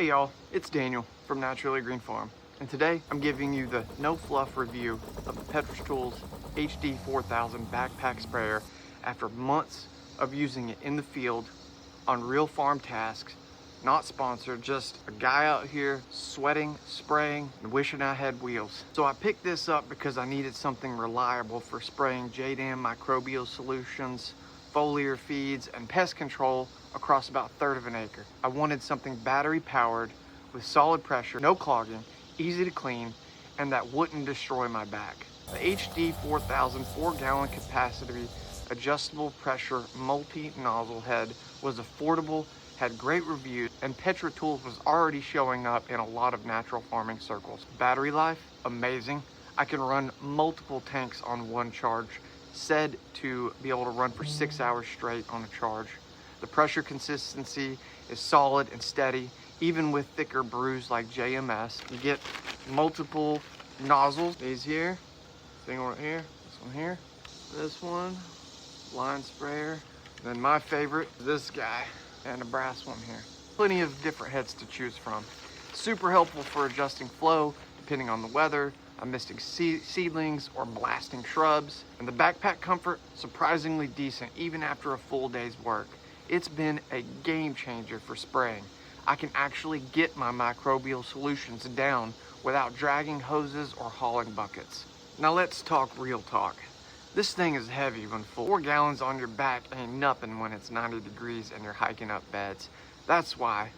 Hey y'all, it's Daniel from Naturally Green Farm, and today I'm giving you the no fluff review of the PetraTools HD4000 backpack sprayer after months of using it in the field on real farm tasks. Not sponsored, just a guy out here sweating, spraying, and wishing I had wheels. So I picked this up because I needed something reliable for spraying JDAM microbial solutions, foliar feeds, and pest control across about a third of an acre. I wanted something battery powered with solid pressure, no clogging, easy to clean, and that wouldn't destroy my back. The HD4000 4-gallon capacity adjustable pressure multi-nozzle head was affordable, had great reviews, and PetraTools was already showing up in a lot of natural farming circles. Battery life, amazing. I can run multiple tanks on one charge, said to be able to run for 6 hours straight on a charge. The pressure consistency is solid and steady, even with thicker brews like JMS. You get multiple nozzles. These here, thing right here, this one here, this one, line sprayer. Then my favorite, this guy, and a brass one here. Plenty of different heads to choose from. Super helpful for adjusting flow depending on the weather, misting seedlings or blasting shrubs. And the backpack comfort, surprisingly decent even after a full day's work. It's been a game changer for spraying. I can actually get my microbial solutions down without dragging hoses or hauling buckets. Now let's talk real talk. This thing is heavy when full. 4 gallons on your back ain't nothing when it's 90 degrees and you're hiking up beds. That's why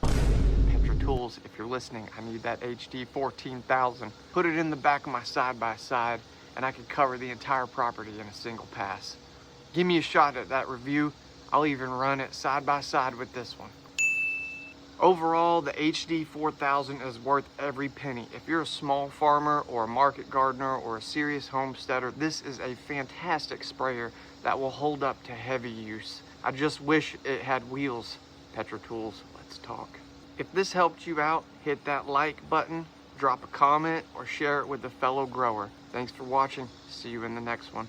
PetraTools, if you're listening, I need that HD14000. Put it in the back of my side-by-side and I could cover the entire property in a single pass. Give me a shot at that review. I'll even run it side-by-side with this one. Overall, the HD4000 is worth every penny. If you're a small farmer or a market gardener or a serious homesteader, this is a fantastic sprayer that will hold up to heavy use. I just wish it had wheels. PetraTools, let's talk. If this helped you out, hit that like button, drop a comment, or share it with a fellow grower. Thanks for watching. See you in the next one.